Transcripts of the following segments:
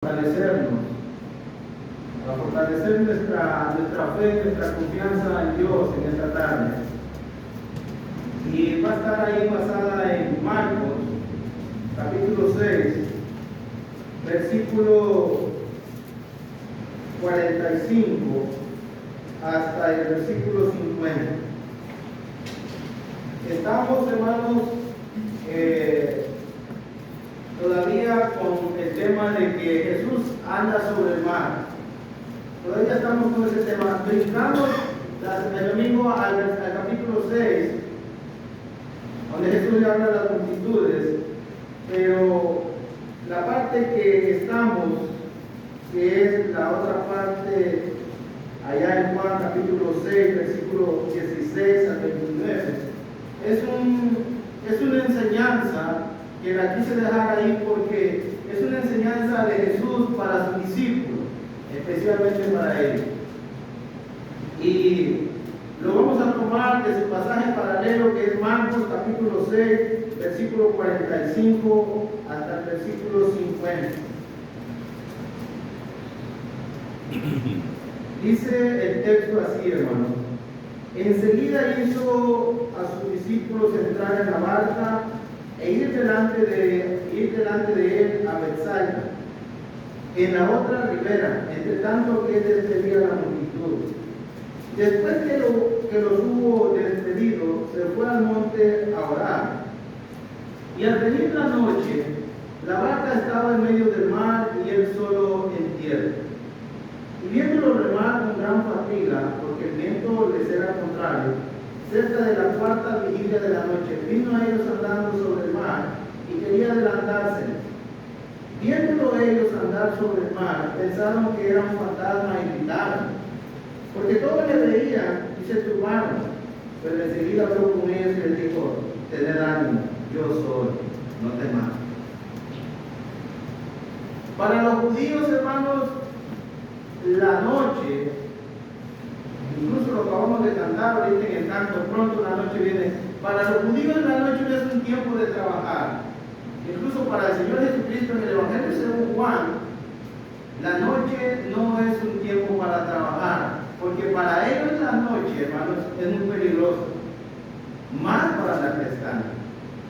fortalecernos, para fortalecer nuestra fe, nuestra confianza en Dios en esta tarde. Y va a estar ahí basada en Marcos, capítulo 6, versículo 45 hasta el versículo 50. Estamos, hermanos, todavía con el tema de que Jesús anda sobre el mar. Todavía estamos con ese tema. Brincamos el domingo al capítulo 6, donde Jesús le habla a las multitudes, pero la parte que estamos, que es la otra parte, allá en Juan capítulo 6, versículo 16 al 29, es una enseñanza que la quise dejar ahí porque es una enseñanza de Jesús para sus discípulos, especialmente para ellos. Y lo vamos a tomar de su pasaje paralelo, que es Marcos capítulo 6, versículo 45 hasta el versículo 50. Dice el texto así, hermanos: enseguida hizo a sus discípulos entrar en la barca e ir delante de él a Betsaida, en la otra ribera, entre tanto que él despedía a la multitud. Después que los hubo despedido, se fue al monte a orar. Y al venir la noche, la barca estaba en medio del mar y él solo en tierra. Y viéndolo remar con gran fatiga, porque el viento les era contrario, cerca de la cuarta vigilia de la noche, vino a ellos andando sobre el mar y quería adelantarse. Viéndolo ellos andar sobre el mar, pensaron que era un fantasma y gritaron, porque todos le veían y se turbaron. Pero enseguida habló con ellos y les dijo: tened ánimo, yo soy, no temas. Para los judíos, hermanos, la noche, incluso lo acabamos de cantar ahorita en el canto, pronto la noche viene. Para los judíos la noche no es un tiempo de trabajar. Incluso para el Señor Jesucristo en el Evangelio según Juan, la noche no es un tiempo para trabajar, porque para ellos la noche, hermanos, es muy peligrosa. Más para andar pescando,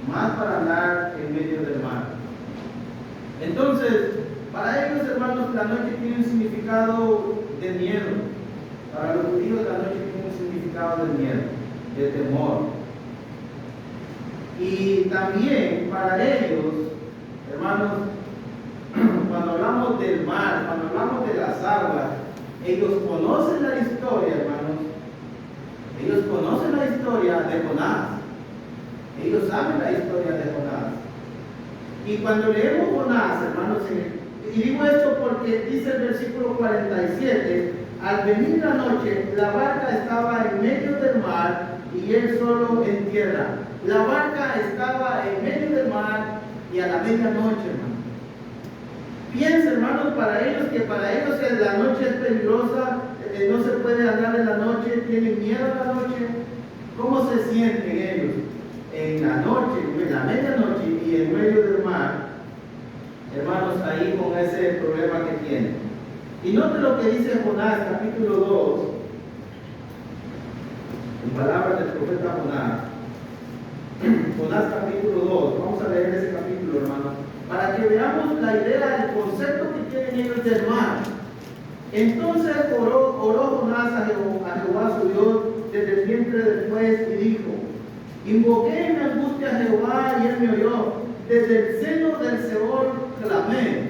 más para andar en medio del mar. Entonces, para ellos, hermanos, la noche tiene un significado de miedo. Para los judíos la noche tiene un significado de miedo, de temor. Y también para ellos, hermanos, cuando hablamos del mar, cuando hablamos de las aguas, ellos conocen la historia, hermanos. Ellos conocen la historia de Jonás. Ellos saben la historia de Jonás. Y cuando leemos Jonás, hermanos, y digo esto porque dice el versículo 47, al venir la noche, la barca estaba en medio del mar y él solo en tierra. La barca estaba en medio del mar y a la medianoche, hermanos. Piensa, hermanos, para ellos que la noche es peligrosa, no se puede andar en la noche, tienen miedo a la noche. ¿Cómo se sienten ellos? En la noche, en la medianoche y en medio del mar, hermanos, ahí con ese problema que tienen. Y note lo que dice Jonás, capítulo 2, en palabras del profeta Jonás. Jonás, capítulo 2, vamos a leer ese capítulo, hermanos, para que veamos la idea, el concepto que tienen ellos del mar. Entonces oró Jonás a Jehová su Dios desde el vientre del pez y dijo: invoqué en angustia a Jehová y él me oyó, desde el seno del Seol clamé.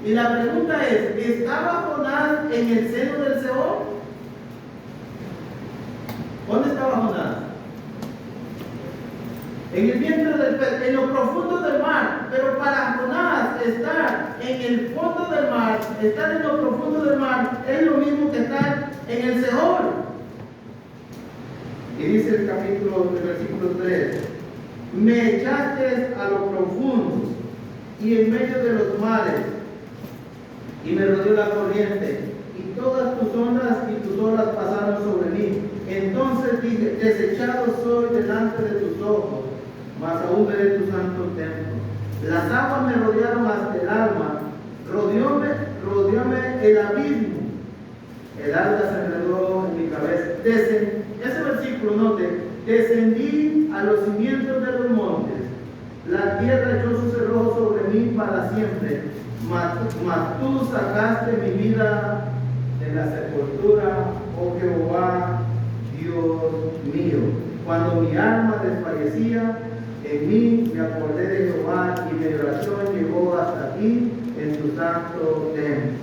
Y la pregunta es: ¿estaba Jonás en el seno del Seol? ¿Dónde estaba Jonás? En el vientre del pez, en lo profundo del mar. Pero para Jonás estar en el fondo del mar, estar en lo profundo del mar, es lo mismo que estar en el Seol. Y dice el versículo 3: me echaste a lo profundo y en medio de los mares, y me rodeó la corriente, y todas tus ondas y tus olas pasaron sobre mí. Entonces dije: desechado soy delante de tus ojos, mas aún veré tu santo templo. Las aguas me rodearon hasta el alma, rodeóme el abismo. El alga se enredó en mi cabeza. Ese versículo, note, descendí a los cimientos de los montes. La tierra echó su cerrojo sobre mí para siempre. Mas tú sacaste mi vida de la sepultura, oh Jehová, Dios mío. Cuando mi alma desfallecía, en mí me acordé de Jehová y mi oración llegó hasta aquí en tu santo templo.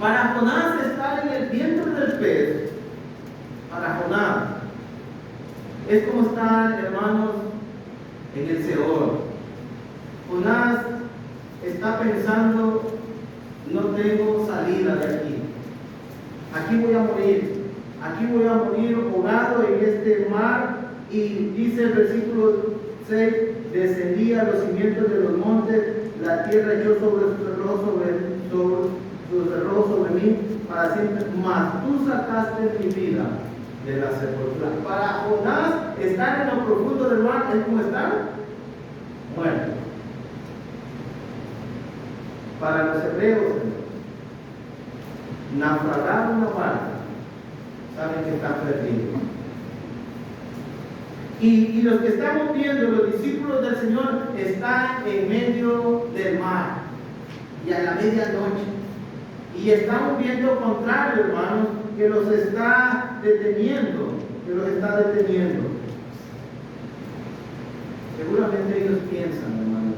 Para Jonás estar en el vientre del pez, para Jonás, es como estar, hermanos, en el Seol. Jonás está pensando, no tengo salida de aquí. Aquí voy a morir ahogado en este mar. Y dice el versículo 6, descendí a los cimientos de los montes, la tierra echó sobre su cerrojo sobre mí para siempre, mas tú sacaste mi vida de la sepultura. Para Jonás, estar en lo profundo del mar es como estar muerto. Para los hebreos, naufragar una barca, saben que están perdidos. Y los que estamos viendo, los discípulos del Señor, están en medio del mar y a la medianoche. Y estamos viendo lo contrario, hermanos, que los está deteniendo, Seguramente ellos piensan, hermanos,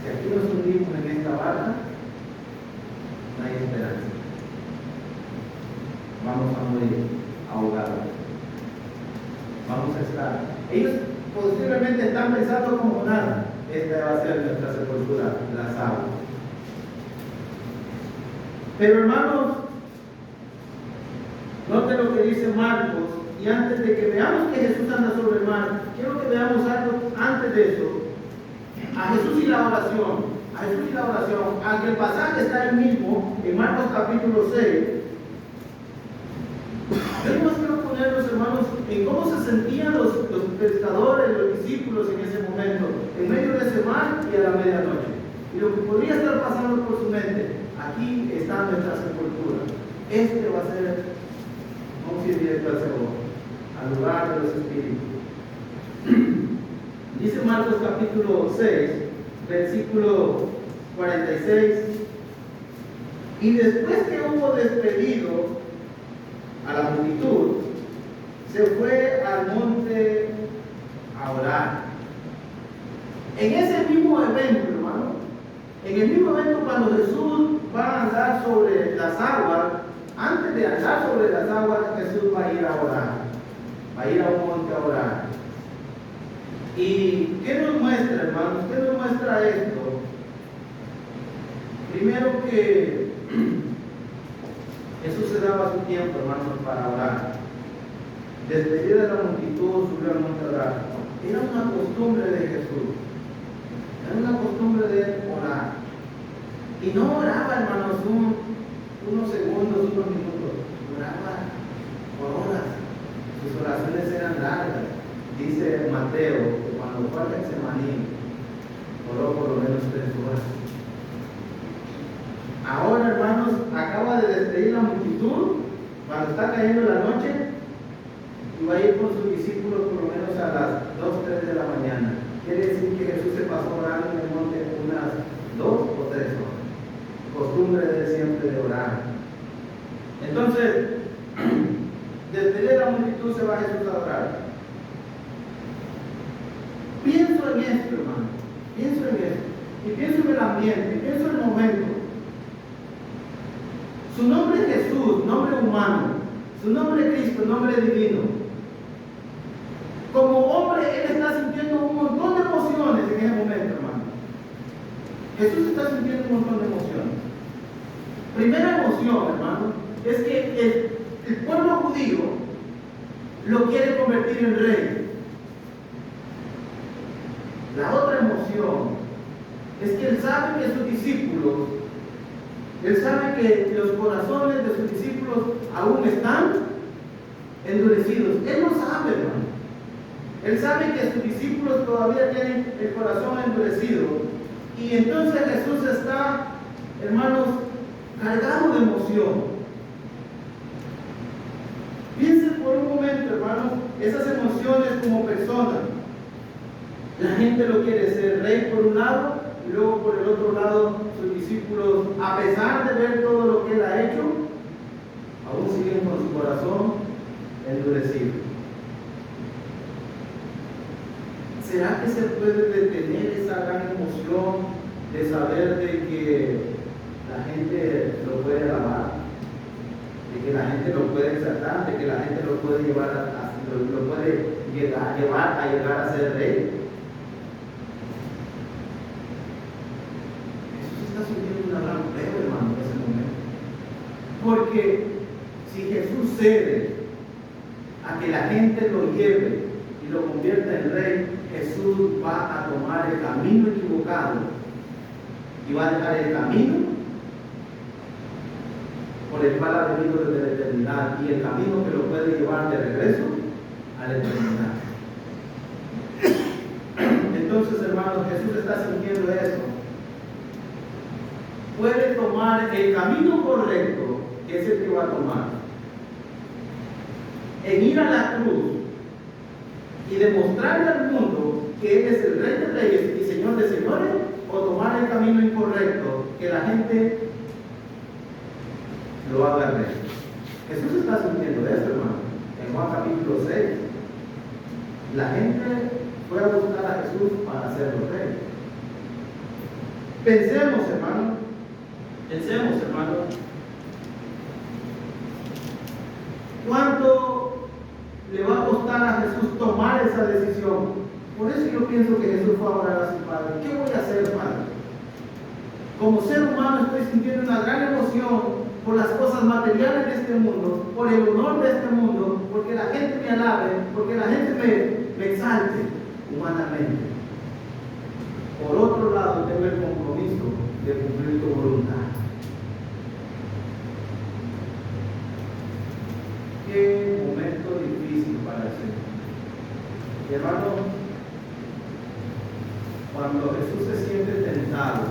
que aquí nos hundimos en esta barca, no hay esperanza. Vamos a morir ahogados. Vamos a estar. Ellos posiblemente están pensando como nada. Esta va a ser nuestra sepultura, las aguas. Pero hermanos, noten lo que dice Marcos. Y antes de que veamos que Jesús anda sobre el mar, quiero que veamos algo antes de eso. A Jesús y la oración. Aunque el pasaje está el mismo en Marcos capítulo 6. Yo más quiero ponerlos, hermanos, en cómo se sentían los pescadores, los discípulos en ese momento, en medio de ese mar y a la medianoche. Y lo que podría estar pasando por su mente, aquí está nuestra sepultura. Este va a ser, vamos a ir directo al Señor, al lugar de los espíritus. Dice Marcos capítulo 6, versículo 46. Y después que hubo despedido a la multitud, se fue al monte a orar. En ese mismo evento, hermano, en el mismo evento cuando Jesús va a andar sobre las aguas, antes de andar sobre las aguas, Jesús va a ir a orar, va a ir a un monte a orar. ¿Y qué nos muestra, hermanos? ¿Qué nos muestra esto? Primero que Jesús se daba su tiempo, hermanos, para orar. Despedir de la multitud, subió al monte a orar. Era una costumbre de Jesús. Era una costumbre de orar. Y no oraba, hermanos, unos segundos, unos minutos. Oraba por horas. Sus oraciones eran largas. Dice Mateo que cuando fue a Getsemaní, oró por lo menos 3 horas. Ahora, hermanos, acaba de despedir la multitud cuando está cayendo la noche y va a ir con sus discípulos por lo menos a las 2, 3 de la mañana. Quiere decir que Jesús se pasó orando en el monte unas 2 o 3 horas. Costumbre de siempre de orar. Entonces, despedir la multitud se va Jesús a orar. Pienso en esto, hermano. Pienso en esto. Y pienso en el ambiente, pienso en el momento. Su nombre es Jesús, nombre humano. Su nombre es Cristo, nombre divino. Como hombre, Él está sintiendo un montón de emociones en ese momento, hermano. Jesús está sintiendo un montón de emociones. Primera emoción, hermano, es que el pueblo judío lo quiere convertir en rey. La otra emoción es que Él sabe que sus discípulos, Él sabe que los corazones de sus discípulos aún están endurecidos. Él lo sabe, hermano. Él sabe que sus discípulos todavía tienen el corazón endurecido. Y entonces Jesús está, hermanos, cargado de emoción. Piensen por un momento, hermanos, esas emociones como persona. La gente lo quiere ser rey por un lado, y luego por el otro lado, sus discípulos, a pesar de ver todo lo que él ha hecho, aún siguen con su corazón endurecido. ¿Será que se puede detener esa gran emoción de saber de que la gente lo puede alabar, de que la gente lo puede exaltar, de que la gente lo puede lo puede llevar a llegar a ser rey? Jesús está subiendo una gran prueba, hermano, en ese momento. Porque si Jesús cede a que la gente lo lleve y lo convierta en rey, Jesús va a tomar el camino equivocado y va a dejar el camino por el cual ha venido desde la eternidad y el camino que lo puede llevar de regreso a la eternidad. Entonces, hermanos, Jesús está sintiendo eso. Puede tomar el camino correcto, que es el que va a tomar, en ir a la cruz y demostrarle al mundo que Él es el Rey de Reyes y Señor de Señores, o tomar el camino incorrecto, que la gente lo haga rey. Jesús está sintiendo eso, hermano. En Juan capítulo 6, la gente fue a buscar a Jesús para hacerlo rey. Pensemos, hermano. ¿Cuánto le va a costar a Jesús tomar esa decisión? Por eso yo pienso que Jesús fue a orar a su Padre. ¿Qué voy a hacer, Padre? Como ser humano estoy sintiendo una gran emoción por las cosas materiales de este mundo, por el honor de este mundo, porque la gente me alabe, porque la gente me exalte humanamente. Por otro lado, tengo el compromiso de cumplir tu voluntad. Qué momento difícil para el Señor. Y hermano, cuando Jesús se siente tentado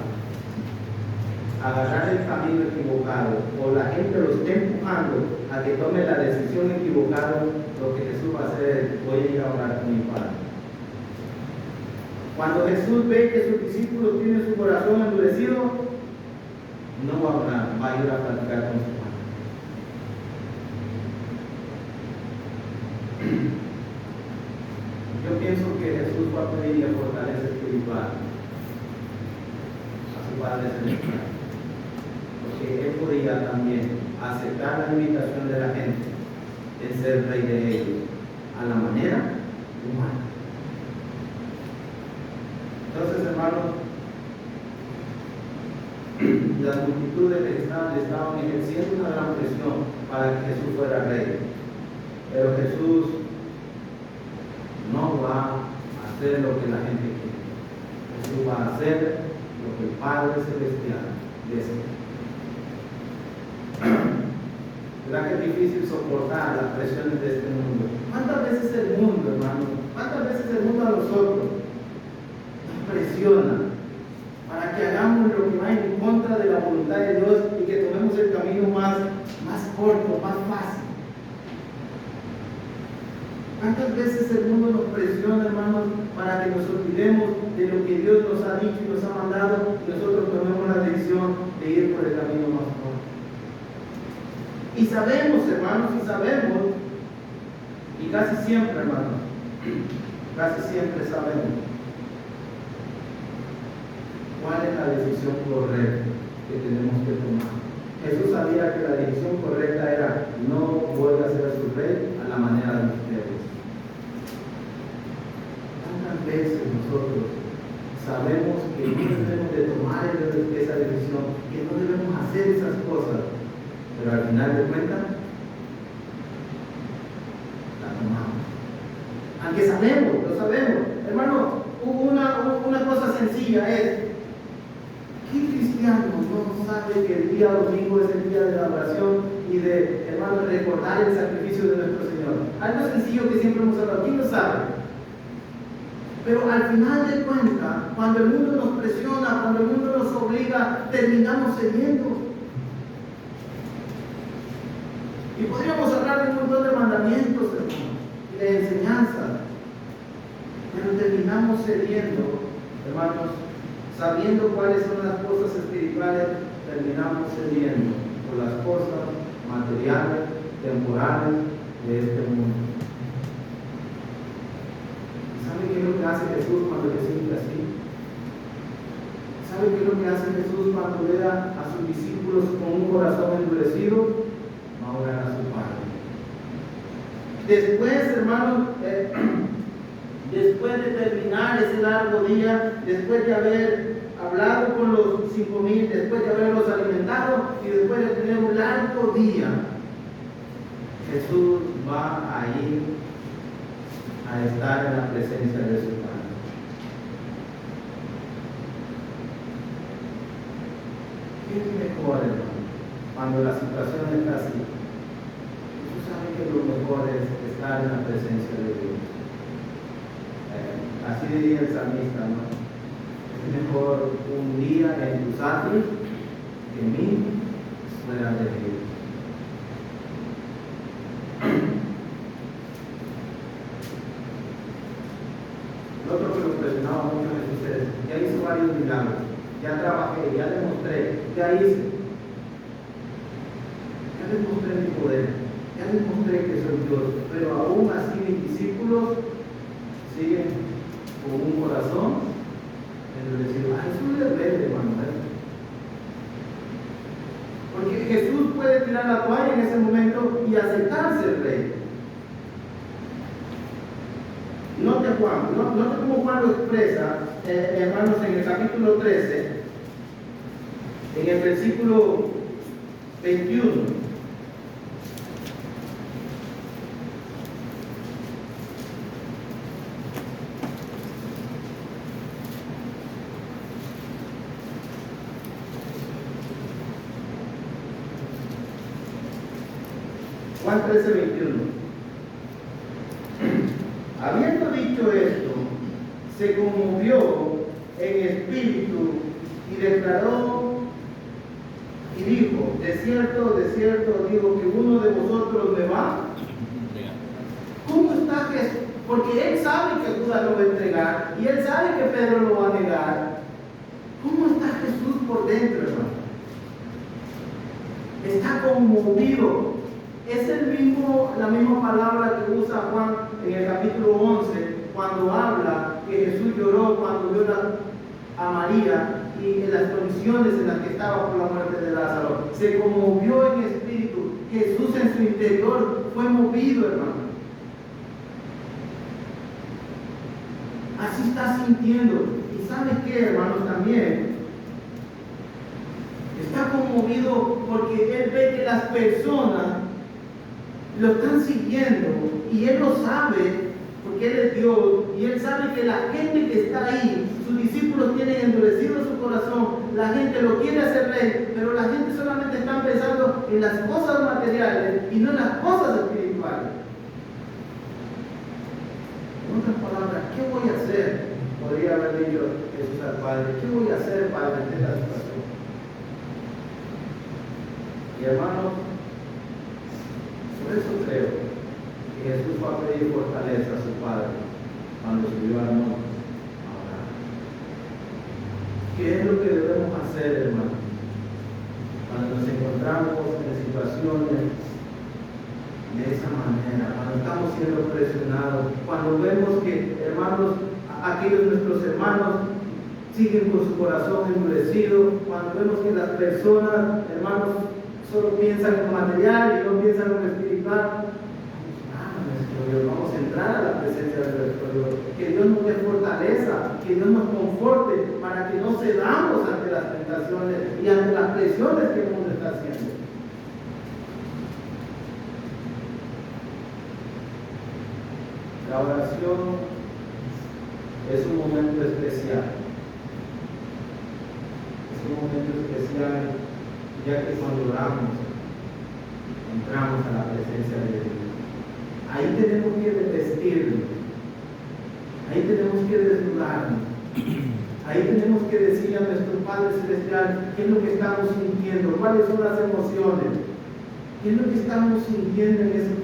a agarrar el camino equivocado, o la gente lo está empujando a que tome la decisión equivocada, lo que Jesús va a hacer es: voy a ir a orar con mi Padre. Cuando Jesús ve que sus discípulos tienen su corazón endurecido, no va a orar, va a ir a platicar con su Padre. Yo pienso que Jesús va a pedirle fortaleza espiritual a su Padre Celestial, porque Él podía también aceptar la invitación de la gente de ser rey de ellos a la manera humana. Entonces, hermanos, las multitudes le estaban ejerciendo una gran presión para que Jesús fuera rey, pero Jesús no va a hacer lo que la gente quiere. Jesús va a hacer lo que el Padre Celestial desea. ¿Verdad que es difícil soportar las presiones de este mundo? ¿Cuántas veces el mundo, hermano, cuántas veces el mundo a nosotros nos presiona para que hagamos lo que va en contra de la voluntad de Dios y que tomemos el camino más corto, más fácil? ¿Cuántas veces el mundo nos presiona, hermanos, para que nos olvidemos de lo que Dios nos ha dicho y nos ha mandado y nosotros tomemos la decisión de ir por el camino más corto? Y sabemos, hermanos, y casi siempre, hermanos, casi siempre sabemos cuál es la decisión correcta que tenemos que tomar. Jesús sabía que la decisión correcta era: no voy a ser su rey a la manera de ustedes. ¿Cuántas veces nosotros sabemos que no debemos de tomar esa decisión, que no debemos hacer esas cosas, pero al final de cuentas la tomamos? Aunque lo sabemos. Hermano, una cosa sencilla es: ¿qué cristiano no sabe que el día domingo es el día de la oración y de, hermano, recordar el sacrificio de nuestro Señor? Algo sencillo que siempre hemos hablado. ¿Quién lo sabe? Pero al final de cuentas, cuando el mundo nos presiona, cuando el mundo nos obliga, terminamos cediendo. Y podríamos hablar de un montón de mandamientos, hermanos, y de enseñanzas, pero terminamos cediendo, hermanos, sabiendo cuáles son las cosas espirituales, terminamos cediendo por las cosas materiales, temporales de este mundo. ¿Sabe qué es lo que hace Jesús cuando le siente así? ¿Sabe qué es lo que hace Jesús cuando ve a sus discípulos con un corazón endurecido? Va a orar a su Padre. Después, hermanos, después de terminar ese largo día, después de haber hablado con los 5,000, después de haberlos alimentado y después de tener un largo día, Jesús va a ir a estar en la presencia de su Padre. ¿Qué es mejor, hermano? Cuando la situación está así, Jesús sabe que lo mejor es estar en la presencia de Dios. Así diría el salmista, ¿no? Es mejor un día en tus atrios que 1000 fuera de Dios. Lo otro que nos presionaba mucho en Jesús es: ya hice varios milagros, ya trabajé, ya demostré, ya hice. Ya les mostré mi poder, ya les mostré que soy Dios, pero aún así mis discípulos siguen con un corazón endurecido. A Jesús le duele, hermano. Porque Jesús puede tirar la toalla en ese momento y aceptarse el rey. Note Juan, note cómo Juan lo expresa, hermanos, en el capítulo 13, en el versículo 21. Juan 13, 21. Habiendo dicho esto, se conmovió en espíritu y declaró y dijo: de cierto digo que uno de vosotros me va. ¿Cómo está Jesús? Porque él sabe que Judas lo va a entregar y él sabe que Pedro lo va a negar. ¿Cómo está Jesús por dentro, hermano? Está conmovido. Es la misma palabra que usa Juan en el capítulo 11, cuando habla que Jesús lloró cuando vio a María y en las condiciones en las que estaba por la muerte de Lázaro. Se conmovió en espíritu. Jesús en su interior fue movido, hermano. Así está sintiendo. ¿Y sabes qué, hermanos? También está conmovido porque él ve que las personas lo están siguiendo y él lo sabe porque él es Dios y él sabe que la gente que está ahí, sus discípulos tienen endurecido su corazón, la gente lo quiere hacer rey, pero la gente solamente está pensando en las cosas materiales y no en las cosas espirituales. En otras palabras, ¿qué voy a hacer? Podría haber dicho Jesús al Padre: ¿qué voy a hacer para vencer la situación? Y hermanos, por eso creo que Jesús va a pedir fortaleza a su Padre cuando subió al monte a orar. ¿Qué es lo que debemos hacer, hermanos? Cuando nos encontramos en situaciones de esa manera, cuando estamos siendo presionados, cuando vemos que, hermanos, aquellos nuestros hermanos siguen con su corazón endurecido, cuando vemos que las personas, hermanos, solo piensan en lo material y no piensan en lo espiritual, vamos a entrar a la presencia de nuestro Dios. Que Dios nos dé fortaleza, que Dios nos conforte para que no cedamos ante las tentaciones y ante las presiones que el mundo está haciendo. La oración es un momento especial. Es un momento especial, ya que cuando oramos, entramos a la presencia de Dios. Ahí tenemos que vestirnos. Ahí tenemos que desnudarnos. Ahí tenemos que decirle a nuestro Padre Celestial qué es lo que estamos sintiendo, cuáles son las emociones, qué es lo que estamos sintiendo en eso.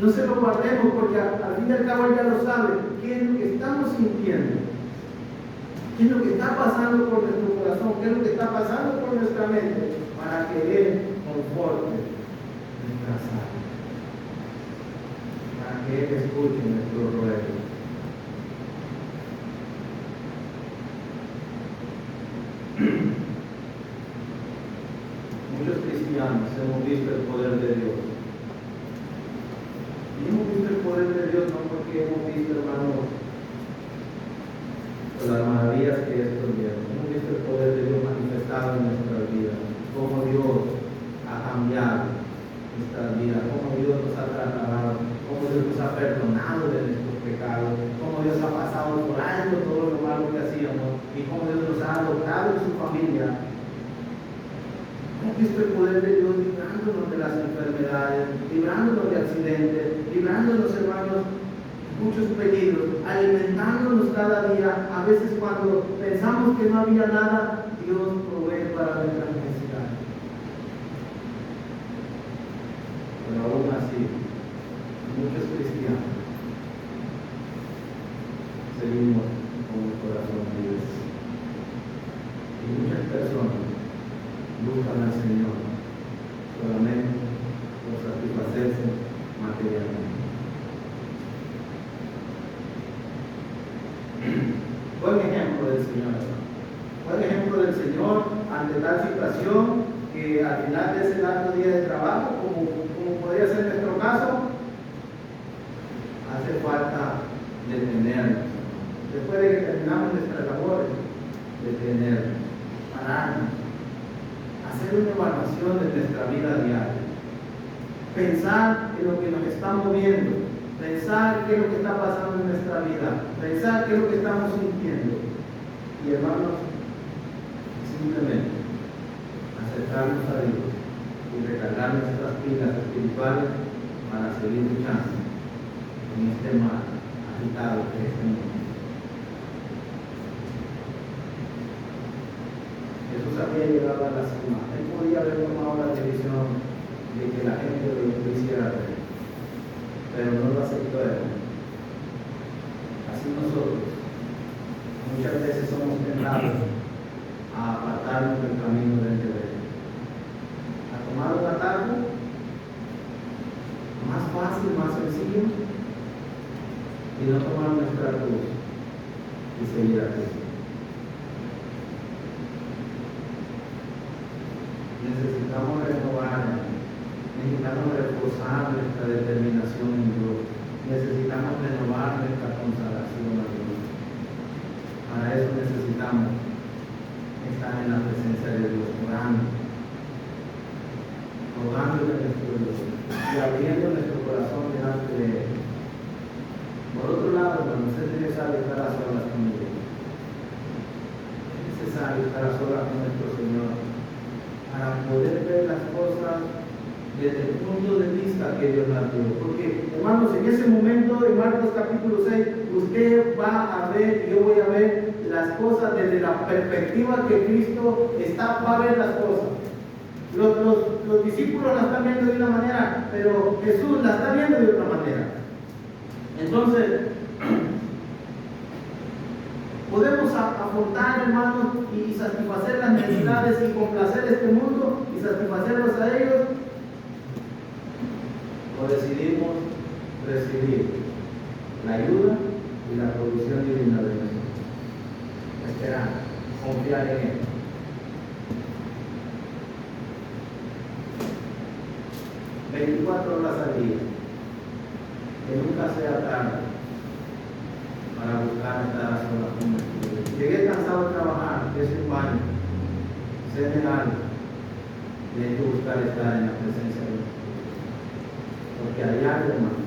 No se lo guardemos porque al fin y al cabo Él ya lo sabe. ¿Qué es lo que estamos sintiendo? ¿Qué es lo que está pasando por nuestro corazón? ¿Qué es lo que está pasando por nuestra mente? Para que Él conforte nuestras almas. Para que Él escuche nuestro ruego. Muchos cristianos hemos visto el poder de Dios. Y hemos visto el poder de Dios no porque hemos visto, hermanos, las maravillas que esto lleva. Hemos visto el poder de Dios manifestado en nuestras vidas. Cómo Dios ha cambiado nuestras vidas. Cómo Dios nos ha tratado. Cómo Dios nos ha perdonado de nuestros pecados. Cómo Dios ha pasado por alto todo lo malo que hacíamos. Y cómo Dios nos ha adoptado en su familia. Hemos visto el poder de Dios librándonos de las enfermedades, librándonos de accidentes, librándonos, hermanos, de muchos peligros, alimentándonos cada día. A veces cuando pensamos que no había nada, Dios provee para nuestras necesidades. Pero aún así, muchos cristianos seguimos con el corazón libre. Y muchas personas buscan al Señor solamente por satisfacerse materialmente. Buen ejemplo del Señor. Buen ejemplo del Señor ante tal situación que al final de ese largo día de trabajo, como podría ser nuestro caso, hace falta detenernos. Después de que terminamos nuestras labores, detenernos, pararnos, hacer una evaluación de nuestra vida diaria, pensar en lo que nos está moviendo, pensar qué es lo que está pasando en nuestra vida, pensar qué es lo que estamos sintiendo y, hermanos, simplemente acercarnos a Dios y recargar nuestras pilas espirituales para seguir luchando en este mar agitado que es este mundo. Jesús había llegado a la cima. Él podía haber tomado la decisión de que la gente lo hiciera rey, pero no lo aceptó él. Así nosotros muchas veces somos tentados a apartarnos del camino del deber, a tomar un atajo más fácil, más sencillo, y no tomar nuestra cruz y seguir a Cristo. Necesitamos renovar, necesitamos reforzar nuestra determinación en Dios, necesitamos renovar nuestra consagración a Dios. Para eso necesitamos estar en la presencia de Dios, rogándole a nuestro Dios y abriendo nuestro corazón delante de Él. Por otro lado, hermanos, es necesario estar a solas con Dios. Es necesario estar a solas con nuestro Señor para poder ver las cosas desde el punto de vista que Dios las dio. Porque, hermanos, en ese momento, en Marcos capítulo 6, usted va a ver, yo voy a ver las cosas desde la perspectiva que Cristo va a ver las cosas. Los discípulos la están viendo de una manera, pero Jesús la está viendo de otra manera. Entonces, podemos afrontar, hermanos, y satisfacer las necesidades y complacer este mundo y satisfacerlos a ellos, o decidimos recibir la ayuda y la provisión divina de Dios, esperar, confiar en Él. ...24 horas al día, que nunca sea tarde para buscar estar a solas con Dios. Llegué cansado de trabajar, es un baño, cene algo, y hay que buscar estar en la presencia de Dios. Porque allá, hermano,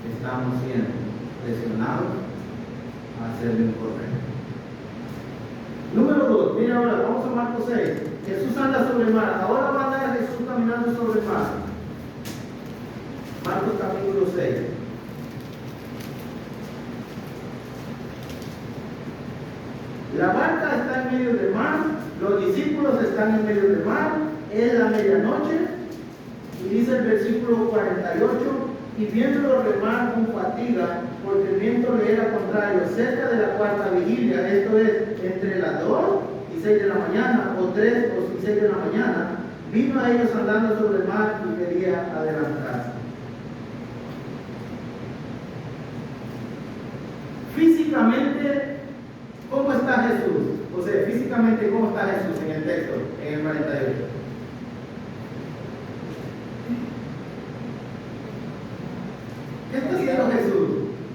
estamos siendo presionados a hacer lo incorrecto. Número 2, mira ahora, vamos a Marcos 6. Jesús anda sobre el mar. Ahora va a andar Jesús caminando sobre el mar. Marcos capítulo 6. La barca está en medio del mar, los discípulos están en medio del mar, es la medianoche, y dice el versículo 48, y viéndolo remar con fatiga, porque el viento le era contrario, cerca de la cuarta vigilia, esto es, entre las 2 y 6 de la mañana, o 3 o 6 de la mañana, vino a ellos andando sobre el mar y quería adelantarse. Físicamente, ¿cómo está Jesús? O sea, físicamente, ¿cómo está Jesús en el texto, en el 48? ¿Qué está haciendo Jesús?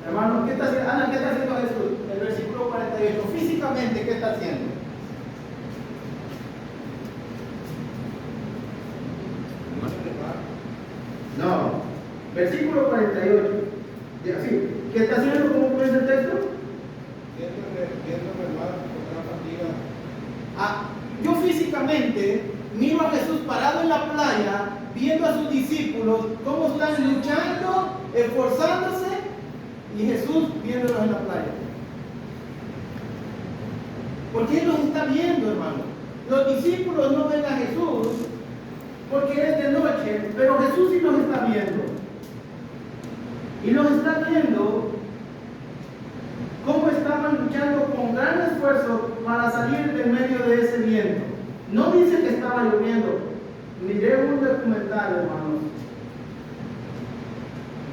Hermano, ¿qué está haciendo? Ana, ¿qué está haciendo Jesús? El versículo 48. Físicamente, ¿qué está haciendo? No. Versículo 48. Sí. ¿Qué está haciendo? ¿Cómo dice el texto? Viendo remar con gran fatiga. Yo físicamente miro a Jesús parado en la playa, viendo a sus discípulos cómo están luchando, esforzándose, y Jesús viéndolos en la playa. Porque Él los está viendo, hermano. Los discípulos no ven a Jesús porque es de noche, pero Jesús sí los está viendo. Y los está viendo cómo estaban luchando con gran esfuerzo para salir de medio de ese viento. No dice que estaba lloviendo. Miré un documental, hermanos,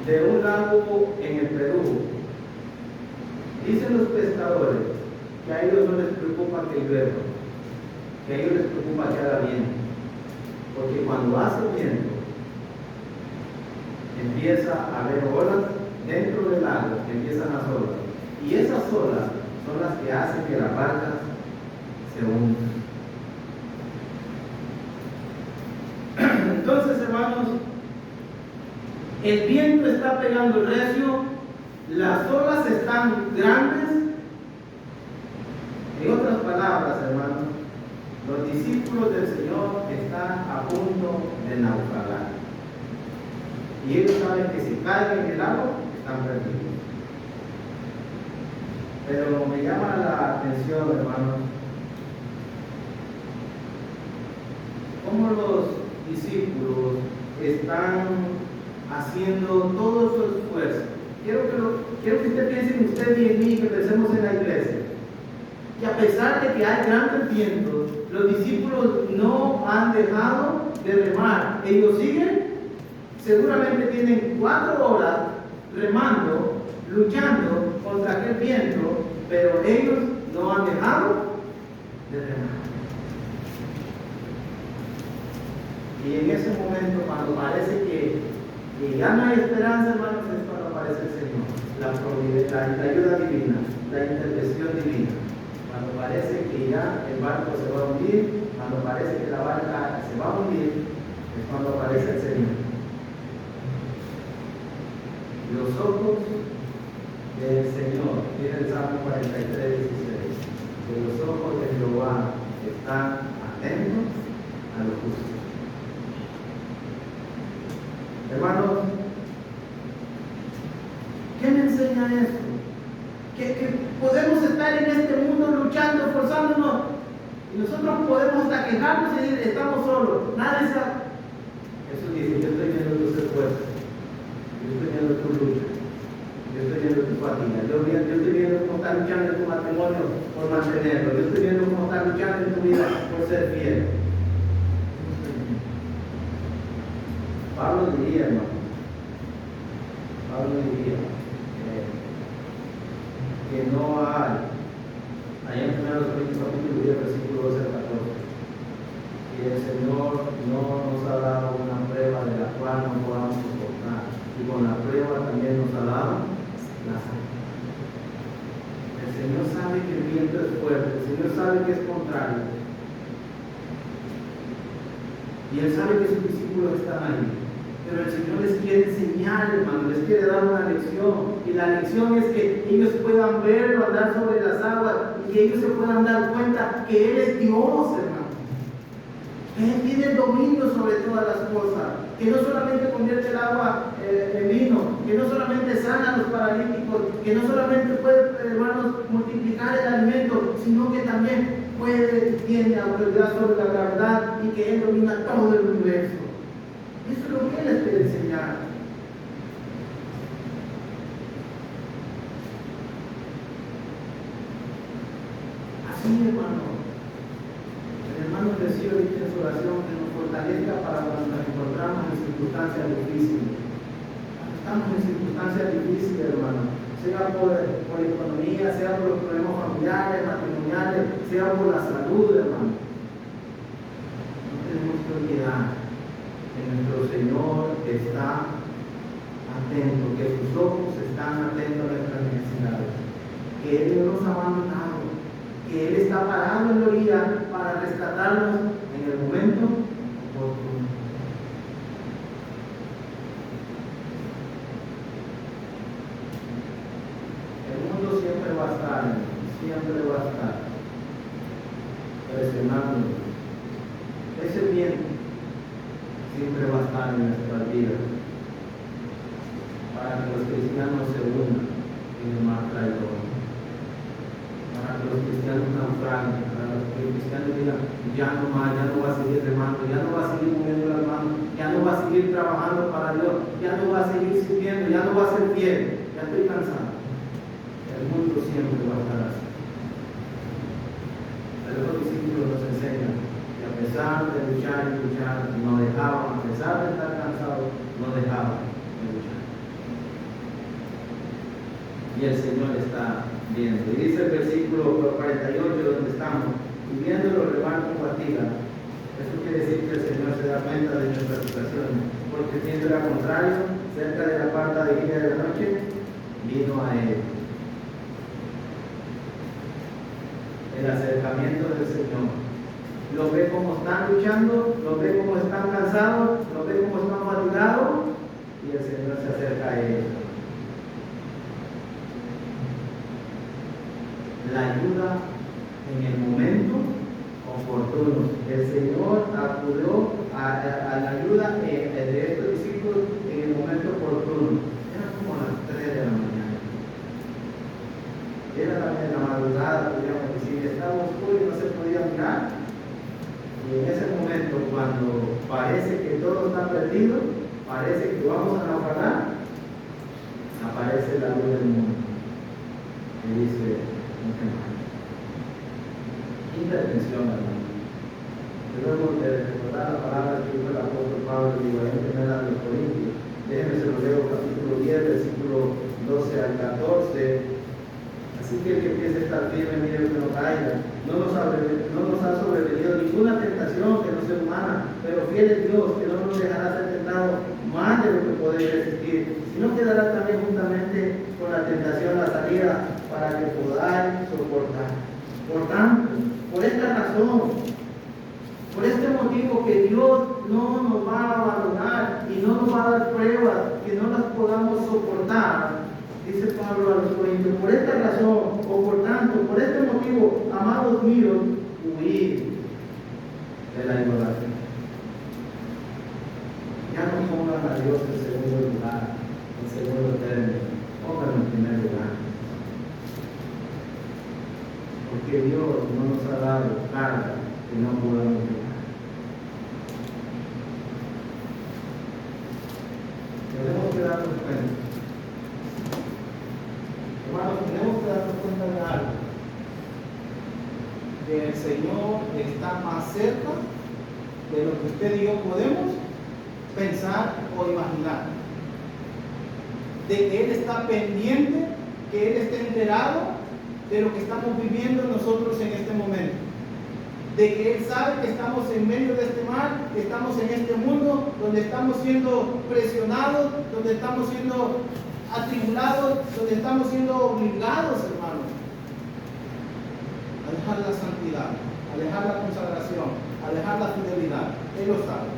de un lago en el Perú. Dicen los pescadores que a ellos no les preocupa que llueva, que a ellos les preocupa que haga viento. Porque cuando hace viento, empieza a haber olas dentro del lago, empiezan las olas. Y esas olas son las que hacen que las barcas se hundan. Entonces, hermanos, el viento está pegando recio, las olas están grandes. En otras palabras, hermanos, los discípulos del Señor están a punto de naufragar. Y ellos saben que si caen en el agua, están perdidos. Pero me llama la atención, hermanos, cómo los discípulos están haciendo todo su esfuerzo. Quiero que usted piense en usted y en mí, que pensemos en la iglesia. Y a pesar de que hay grandes vientos, los discípulos no han dejado de remar. Ellos siguen, seguramente tienen 4 horas remando, luchando contra aquel viento, pero ellos no han dejado de remar. Y en ese momento, cuando parece que ya no hay esperanza, hermanos, es cuando aparece el Señor, la ayuda divina, la intervención divina. Cuando parece que ya el barco se va a hundir, cuando parece que la barca se va a hundir, es cuando aparece el Señor. Los ojos del Señor, dice el Salmo 43, 16, que los ojos de Jehová están atentos a lo justo. Hermanos, ¿qué me enseña esto? Que podemos estar en este mundo luchando, esforzándonos, y nosotros podemos hasta quejarnos y decir, estamos solos, nadie sabe. Jesús dice, yo estoy viendo tus esfuerzos, yo estoy viendo tu lucha, yo estoy viendo tu fatiga, yo estoy viendo cómo estás luchando en tu matrimonio por mantenerlo, yo estoy viendo cómo estás luchando en tu vida por ser fiel. Pablo diría, hermano, que no hay, allá en 1 Corintios capítulo 10, versículo 12 al 14, que el Señor no nos ha dado una prueba de la cual no podamos soportar, y con la prueba también nos ha dado la salud. El Señor sabe que el viento es fuerte, el Señor sabe que es contrario, y Él sabe que sus discípulos están ahí. Pero el Señor les quiere enseñar, hermano, les quiere dar una lección. Y la lección es que ellos puedan verlo andar sobre las aguas y que ellos se puedan dar cuenta que Él es Dios, hermano. que Él tiene el dominio sobre todas las cosas, que no solamente convierte el agua en vino, que no solamente sana a los paralíticos, que no solamente puede, hermanos, multiplicar el alimento, sino que también tiene autoridad sobre la gravedad y que Él domina todo el universo. Eso es lo que Él les quiere enseñar. Así, hermano. El hermano recibe ahorita en su oración que nos fortalezca para cuando nos encontramos en circunstancias difíciles. Estamos en circunstancias difíciles, hermano. Sea por economía, sea por los problemas familiares, matrimoniales, sea por la salud, hermano. No tenemos que olvidar que nuestro Señor está atento, que sus ojos están atentos a nuestras necesidades, que Él no nos ha abandonado, que Él está parado en la orilla para rescatarnos en el momento oportuno. El mundo siempre va a estar presionando. Ese bien siempre va a estar en nuestras vidas para que los cristianos se unan en el mar traidor, para que los cristianos naufraguen, para que los cristianos digan, ya no más, ya no va a seguir remando, ya no va a seguir moviendo las manos, ya no va a seguir trabajando para Dios, ya no va a seguir sirviendo, ya no va a ser fiel, ya estoy cansado. El mundo siempre va a estar así. Pero los discípulos nos enseñan que a pesar de luchar y luchar, no dejaban, a pesar de estar cansados, no dejaban de luchar. Y el Señor está viendo. Y dice el versículo 48 donde estamos, y viendo los rebaños con fatiga. Eso quiere decir que el Señor se da cuenta de nuestras situaciones, porque siendo lo contrario, cerca de la cuarta vigilia de la noche, vino a Él. El acercamiento del Señor. Lo ve como están luchando, lo ve como están cansados, lo ve como están fatigados, y el Señor se acerca a ellos. La ayuda en el momento oportuno. El Señor acudió a la ayuda de estos discípulos en el momento oportuno. Era como a las 3 de la mañana. Era también la madrugada, podríamos decir, estaba oscuro y no se podía mirar. Y en ese momento, cuando parece que todo está perdido, parece que vamos a naufragar, aparece la luz del mundo. Y dice, no te mates. Intervención, hermano. Debemos de recordar la palabra que dijo el apóstol Pablo y en 1 de Corintios. Déjenme se lo leo, capítulo 10, versículo 12 al 14. Así que el que piense estar firme, mire que no caiga. No nos ha sobrevenido ninguna tentación que no sea humana, pero fiel es Dios, que no nos dejará ser tentado más de lo que podéis resistir, sino que dará también juntamente con la tentación la salida para que podáis soportar. Por tanto, por esta razón, por este motivo que Dios no nos va a abandonar y no nos va a dar pruebas que no las podamos soportar, dice Pablo a los Corintios, por esta razón, o por tanto, por este motivo, amados míos, huid de la idolatría. Ya no pongan a Dios en segundo lugar, en segundo término, pónganlo en primer lugar. Porque Dios no nos ha dado carga que no podamos llevar. Tenemos que darnos cuenta. Hermanos, tenemos que darnos cuenta de algo. Que el Señor está más cerca de lo que usted y yo podemos pensar o imaginar. De que Él está pendiente, que Él esté enterado de lo que estamos viviendo nosotros en este momento. De que Él sabe que estamos en medio de este mar, que estamos en este mundo donde estamos siendo presionados, donde estamos siendo atribulados, donde estamos siendo obligados, hermanos, a dejar la santidad, a dejar la consagración, a dejar la fidelidad. Él lo sabe.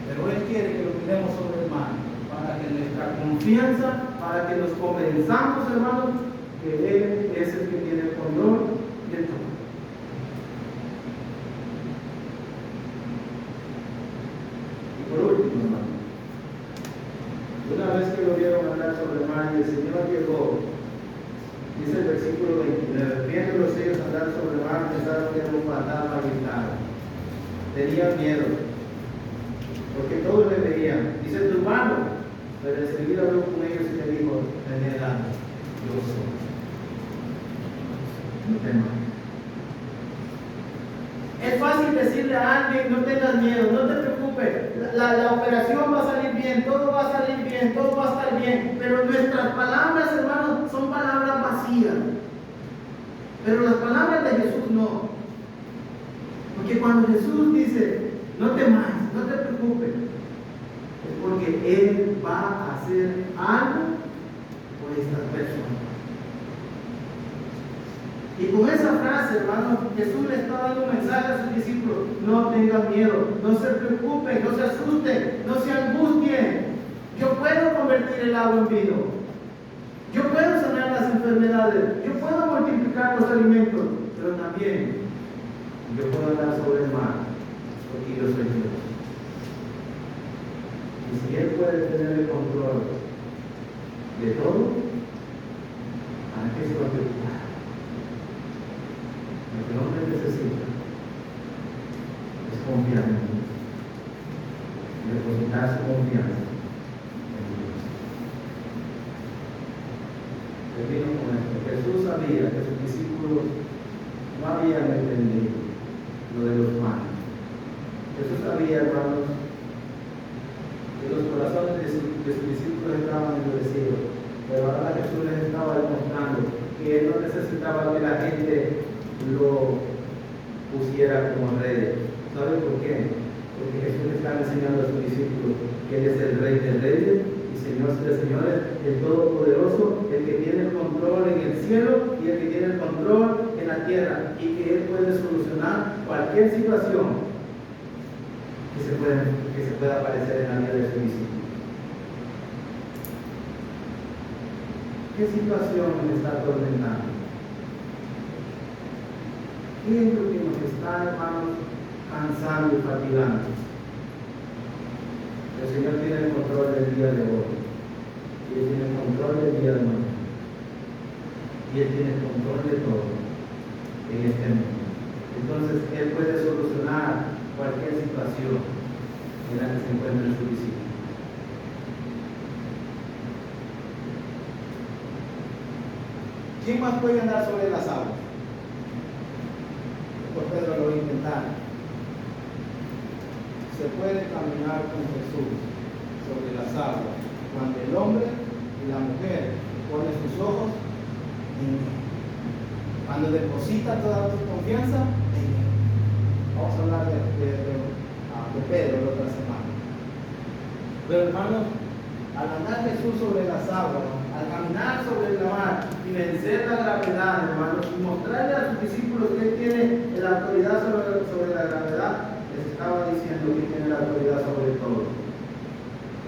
Pero Él quiere que lo miremos sobre el mar, para que nuestra confianza, para que nos convenzamos, hermanos, que Él es el que tiene el control de todo. mar y el Señor llegó. Dice el versículo 29, viéndolos ellos andar sobre el mar, pensaron que era un fantasma gritado. Tenían miedo, porque todos le veían. Dice tu hermano, pero enseguida habló con ellos y le dijo, tened ánimo, yo soy. No temas. Es fácil decirle a alguien, no tengas miedo, no te preocupes, la operación va a salir bien, todo va a salir bien, todo va a estar bien, pero nuestras palabras, hermanos, son palabras vacías. Pero las palabras de Jesús no. Porque cuando Jesús dice, no temas, no te preocupes, es porque Él va a hacer algo por estas personas. Y con esa frase, hermano, Jesús le está dando un mensaje a sus discípulos: no tengan miedo, no se preocupen, no se asusten, no se angustien. Yo puedo convertir el agua en vino, yo puedo sanar las enfermedades, yo puedo multiplicar los alimentos, pero también yo puedo andar sobre el mar, porque yo soy Dios. Y si Él puede tener el control de todo, ¿para qué se va a preocupar? Lo que el hombre necesita es confiar en Dios, depositar su confianza en Dios. Termino con esto. Jesús sabía que sus discípulos no habían entendido lo de los panes. Jesús sabía, hermanos, que los corazones de sus discípulos estaban endurecidos, pero ahora Jesús les estaba demostrando que Él no necesitaba que la gente lo pusiera como rey. ¿Sabe por qué? Porque Jesús le está enseñando a sus discípulos que Él es el Rey de Reyes y Señor de Señores, el Todopoderoso, el que tiene el control en el cielo y el que tiene el control en la tierra, y que Él puede solucionar cualquier situación que se pueda aparecer en la vida de sus discípulos. ¿Qué situación me está atormentando? ¿Qué es lo que nos está, hermanos, cansando y fatigando? El Señor tiene el control del día de hoy, y Él tiene el control del día de mañana, y Él tiene el control de todo en este mundo. Entonces Él puede solucionar cualquier situación en la que se encuentre su discípulo. ¿Quién más puede andar sobre las aguas? Pues Pedro lo va a intentar. Se puede caminar con Jesús sobre las aguas cuando el hombre y la mujer ponen sus ojos en Él. Cuando deposita toda tu confianza en Él. Vamos a hablar de Pedro la otra semana. Pero hermanos, al andar Jesús sobre las aguas, al caminar sobre el mar y vencer la gravedad, hermanos, y mostrarle a sus discípulos que Él tiene la autoridad sobre la gravedad, les estaba diciendo que tiene la autoridad sobre todo.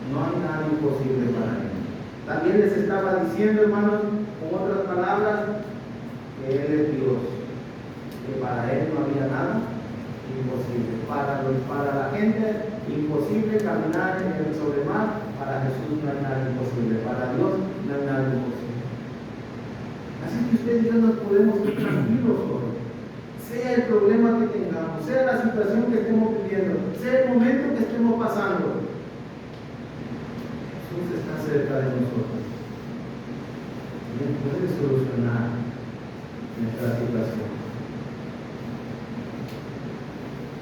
No hay nada imposible para Él. También les estaba diciendo, hermanos, con otras palabras, que Él es Dios, que para Él no había nada imposible. Para la gente, imposible caminar sobre el mar. Para Jesús no hay nada imposible. Para Dios no hay nada imposible. Así que usted y yo nos podemos ir tranquilos hoy. Sea el problema que tengamos, sea la situación que estemos viviendo, sea el momento que estemos pasando, Jesús está cerca de nosotros y Él puede solucionar nuestra situación.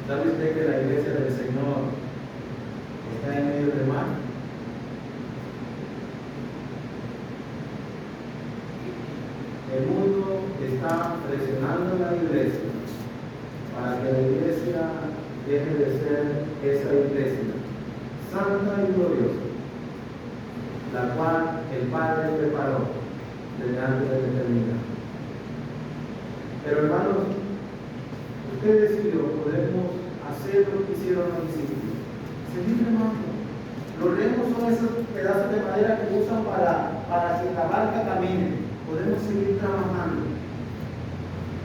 ¿Sabe usted que la iglesia del Señor está en medio del mar? El mundo está presionando a la iglesia para que la iglesia deje de ser esa iglesia santa y gloriosa, la cual el Padre preparó desde antes de la eternidad. Pero hermanos, ustedes y yo podemos hacer lo que hicieron los discípulos: seguir remando. Los remos son esos pedazos de madera que usan para que la barca camine. Podemos seguir trabajando.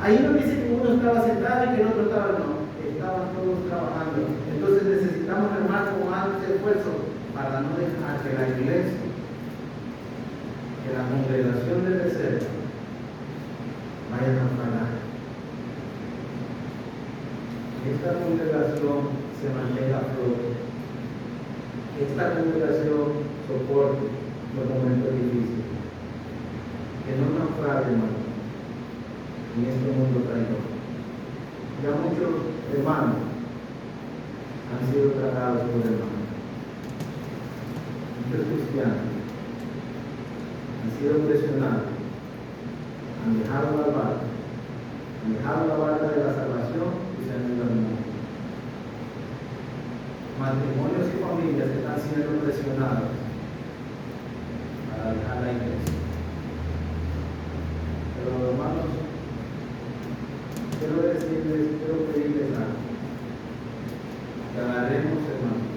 Ahí no dice que uno estaba sentado y que el otro estaba, no, estaban todos trabajando. Entonces necesitamos remar con más esfuerzo para no dejar que la iglesia que la congregación de reserva vaya a naufragar. Que esta congregación se mantenga a flote. Que esta congregación soporte los momentos difíciles. Que no naufrague, hermano, en este mundo traidor. Ya muchos hermanos han sido tratados por el mal. Muchos cristianos han sido presionados, han dejado la barca de la salvación y se han ido al mundo. Matrimonios y familias que están siendo presionados para dejar la iglesia. Pero hermanos, quiero pedirles algo. Que agarremos, hermanos,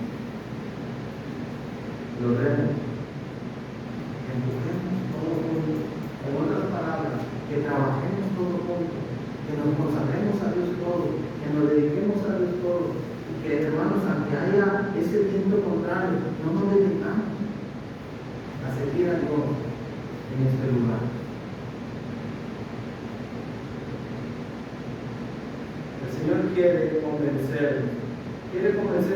los remos, empujemos todos juntos. En otras palabras, que trabajemos todos juntos, que nos consagremos a Dios todos, que nos dediquemos a Dios todos, y que, hermanos, aunque haya ese viento contrario, no nos dedicamos a seguir a Dios en este lugar. El Señor quiere convencer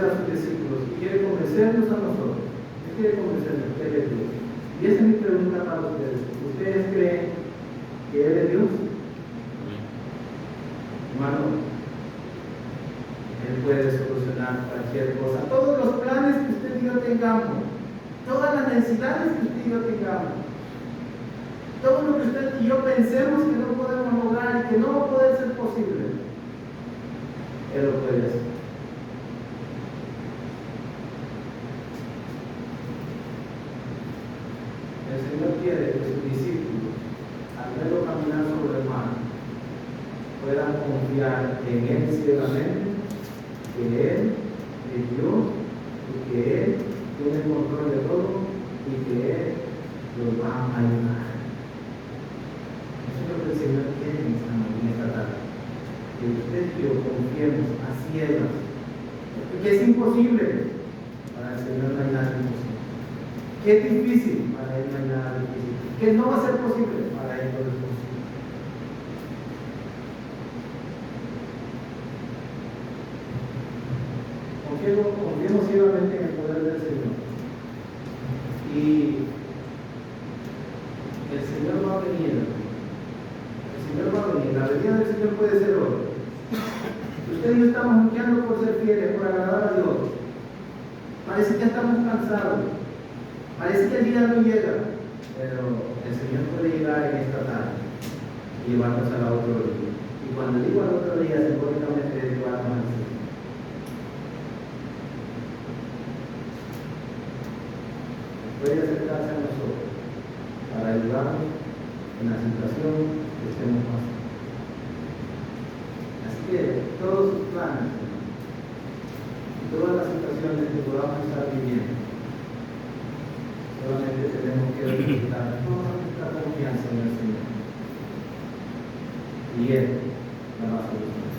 a sus discípulos y quiere convencernos a nosotros. Él quiere convencernos que Él es Dios. Y esa es mi pregunta para ustedes. ¿Ustedes creen que Él es Dios? Hermano, Él puede solucionar cualquier cosa. Todos los planes que usted y yo tengamos, todas las necesidades que usted y yo tengamos, todo lo que usted y yo pensemos que no podemos lograr y que no va a poder ser posible, Él lo puede hacer. El Señor quiere que sus discípulos, al verlo caminar sobre el mar, puedan confiar en Él ciegamente, que Él es Dios y que Él tiene el control de todo y que Él los va a ayudar. Eso es lo que el Señor quiere en esta tarde. Que usted y yo confiemos a ciegas, que es imposible. Para el Señor no hay nada imposible. Que es difícil, para Él no hay nada difícil. Que no va a ser posible, para Él no es posible. Confiemos ciegamente en el poder del Señor. Y el Señor va a venir. El Señor va a venir. La venida del Señor puede ser hoy. Usted y yo estamos luchando por ser fieles, por agradar a Dios. Parece que estamos cansados. Parece que el día no llega. Pero el Señor puede llegar en esta tarde y llevarnos al otro día. Y cuando digo al otro día, simbólicamente es llevarnos al Señor. Puede acercarse a nosotros para ayudarnos en la situación que estemos pasando. Así que todos sus planes y todas las situaciones que podamos estar viviendo, solamente tenemos que depositar toda nuestra confianza en el Señor. Y Él la va a solucionar.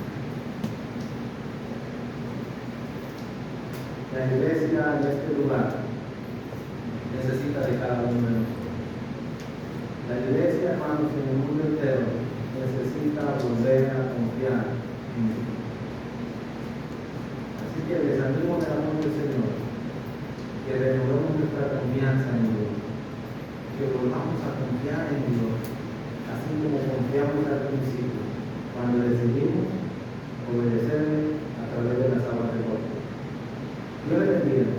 La iglesia en este lugar necesita de cada uno de nosotros. La iglesia, hermanos, en el mundo entero necesita volver a confiar en Dios. Así que les animo en el amor del Señor que renovemos nuestra confianza en Dios, que volvamos a confiar en Dios, así como confiamos al principio, cuando decidimos obedecerle a través de las aguas del bautismo. Dios les bendiga.